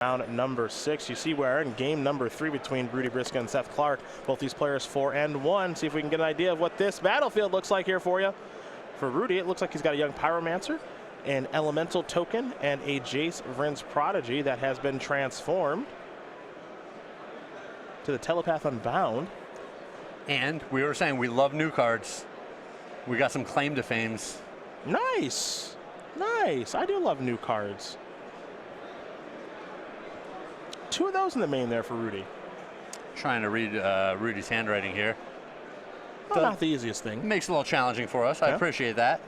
round number 6. You see we're in game number 3 between Rudy Briksza and Seth Clark. Both these players 4-1. See if we can get an idea of what this battlefield looks like here for you. For Rudy, it looks like he's got a young Pyromancer, an Elemental Token, and a Jace Vryn's Prodigy that has been transformed to the Telepath Unbound. And we were saying we love new cards. We got some claim to fames. Nice. Nice. I do love new cards. 2 of those in the main there for Rudy. Trying to read Rudy's handwriting here. Well, not the easiest thing. Makes it a little challenging for us. I appreciate that.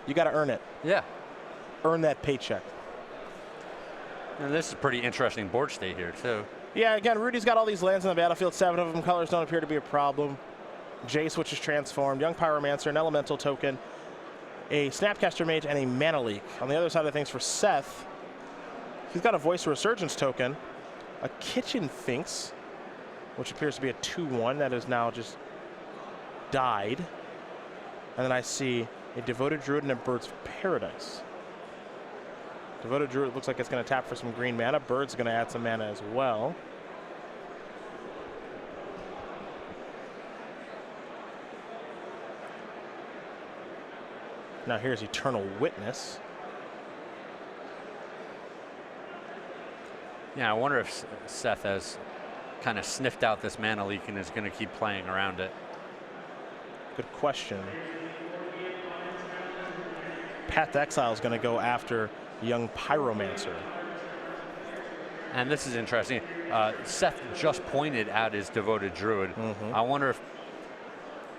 You got to earn it. Yeah. Earn that paycheck. And this is a pretty interesting board state here, too. Yeah, again, Rudy's got all these lands on the battlefield. 7 of them. Colors don't appear to be a problem. Jace, which is transformed. Young Pyromancer, an Elemental Token, a Snapcaster Mage, and a Mana Leak. On the other side of things for Seth, he's got a Voice of Resurgence token, a Kitchen Finks, which appears to be a 2/1 that has now just died. And then I see a Devoted Druid and a Bird's Paradise. Devoted Druid looks like it's going to tap for some green mana. Bird's going to add some mana as well. Now here's Eternal Witness. Yeah, I wonder if Seth has kind of sniffed out this Mana Leak and is going to keep playing around it. Good question. Path to Exile is going to go after young Pyromancer. And this is interesting. Seth just pointed at his Devoted Druid. I wonder if,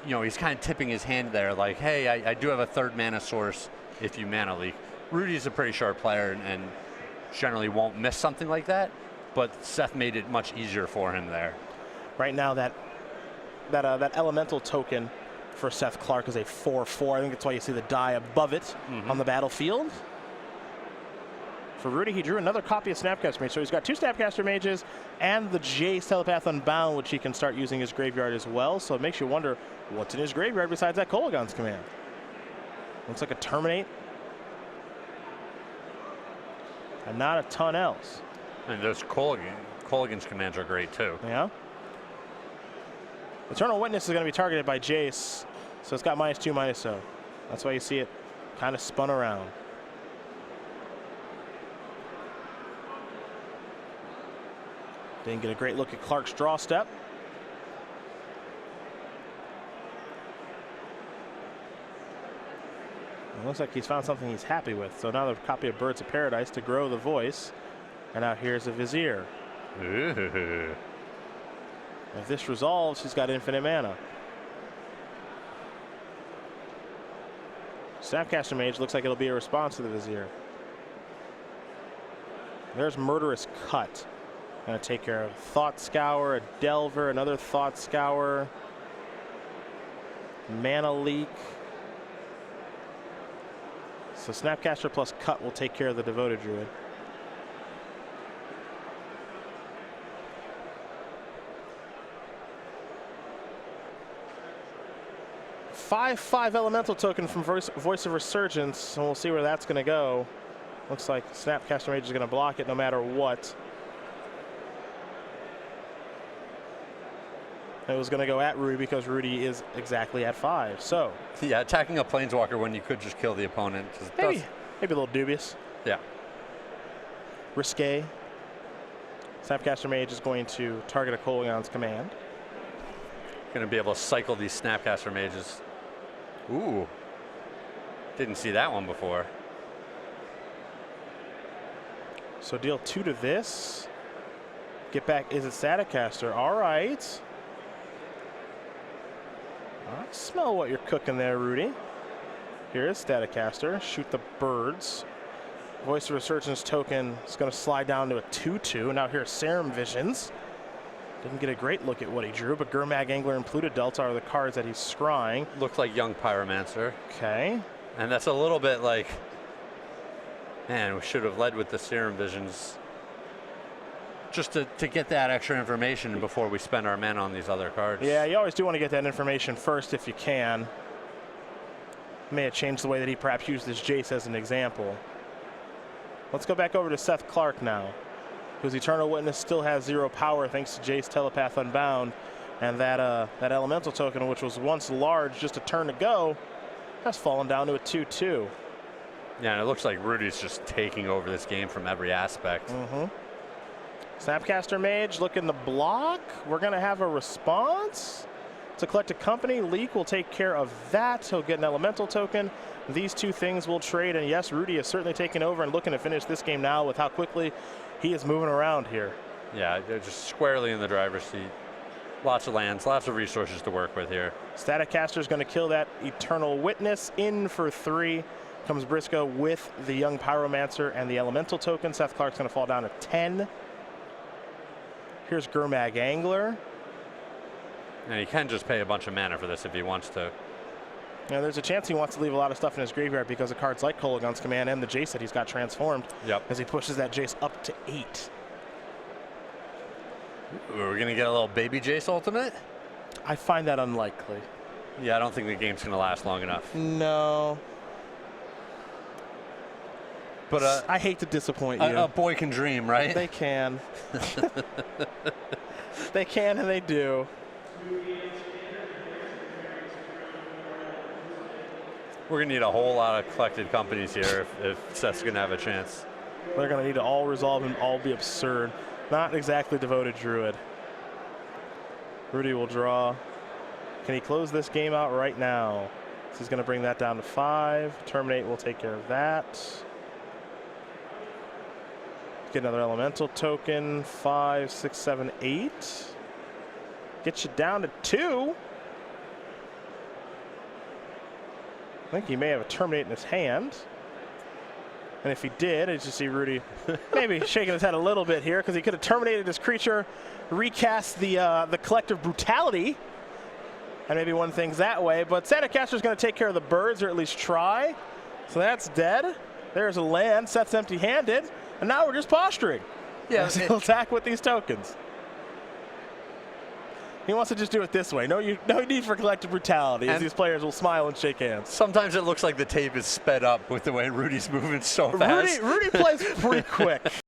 you know, he's kind of tipping his hand there, like, hey, I do have a 3rd mana source if you Mana Leak. Rudy's a pretty sharp player and generally won't miss something like that, but Seth made it much easier for him there. Right now, that Elemental Token for Seth Clark is a 4/4. I think that's why you see the die above it on the battlefield. For Rudy, he drew another copy of Snapcaster Mage. So he's got 2 Snapcaster Mages and the Jace Telepath Unbound, which he can start using his graveyard as well. So it makes you wonder what's in his graveyard besides that Kolaghan's Command. Looks like a Terminate. And not a ton else. And those Kolaghan's commands are great too. Yeah. Eternal Witness is going to be targeted by Jace, so it's got -2, -0. That's why you see it kind of spun around. Didn't get a great look at Clark's draw step. It looks like he's found something he's happy with. So now the copy of Birds of Paradise to grow the voice. And now here's a Vizier. Ooh. If this resolves, he's got infinite mana. Snapcaster Mage looks like it'll be a response to the Vizier. There's Murderous Cut. Gonna take care of Thought Scour, a Delver, another Thought Scour, Mana Leak. So Snapcaster plus Cut will take care of the Devoted Druid. 5/5 Elemental Token from Voice of Resurgence, and we'll see where that's going to go. Looks like Snapcaster Mage is going to block it no matter what. It was going to go at Rudy because Rudy is exactly at 5. So yeah, attacking a Planeswalker when you could just kill the opponent. Maybe a little dubious. Yeah. Risque. Snapcaster Mage is going to target a Kolaghan's Command. Going to be able to cycle these Snapcaster Mages. Ooh. Didn't see that one before. So deal 2 to this. Get back. Is it Staticaster? All right. I smell what you're cooking there, Rudy. Here is Staticaster. Shoot the birds. Voice of Resurgence token is going to slide down to a 2/2. Now here's Serum Visions. Didn't get a great look at what he drew, but Gurmag Angler and Pluto Delta are the cards that he's scrying. Looks like young Pyromancer. Okay. And that's a little bit like, man, we should have led with the Serum Visions. Just to get that extra information before we spend our mana on these other cards. Yeah, you always do want to get that information first if you can. May have changed the way that he perhaps used this Jace as an example. Let's go back over to Seth Clark now. whose Eternal Witness still has 0 power thanks to Jace Telepath Unbound. And that Elemental token, which was once large just a turn to go, has fallen down to a 2/2. Yeah, and it looks like Rudy's just taking over this game from every aspect. Snapcaster Mage looking to block. We're going to have a response. To collect a company, Leak will take care of that. He'll get an Elemental token. These two things will trade. And yes, Rudy is certainly taking over and looking to finish this game now with how quickly he is moving around here. Yeah, they're just squarely in the driver's seat. Lots of lands, lots of resources to work with here. Static Caster's going to kill that Eternal Witness. In for 3 comes Briksza with the Young Pyromancer and the Elemental token. Seth Clark's going to fall down to 10. Here's Gurmag Angler. And he can just pay a bunch of mana for this if he wants to. Now, there's a chance he wants to leave a lot of stuff in his graveyard because of cards like Kolaghan's Command and the Jace that he's got transformed. Yep. As he pushes that Jace up to 8. We're going to get a little baby Jace ultimate? I find that unlikely. Yeah, I don't think the game's going to last long enough. No. But I hate to disappoint you. A boy can dream, right? They can. They can and they do. We're going to need a whole lot of collected companies here if Seth's going to have a chance. They're going to need to all resolve and all be absurd. Not exactly Devoted Druid. Rudy will draw. Can he close this game out right now? So he's going to bring that down to 5. Terminate will take care of that. Get another Elemental token. 5, 6, 7, 8. Get you down to 2. I think he may have a Terminate in his hand. And if he did, as you see Rudy maybe shaking his head a little bit here because he could have terminated his creature, recast the Collective Brutality, and maybe won things that way. But Snapcaster's going to take care of the birds, or at least try. So that's dead. There's a land. Seth's empty-handed. And now we're just posturing. Yeah, he'll attack with these tokens. He wants to just do it this way. No need for Collective Brutality, as these players will smile and shake hands. Sometimes it looks like the tape is sped up with the way Rudy's moving so fast. Rudy plays pretty quick.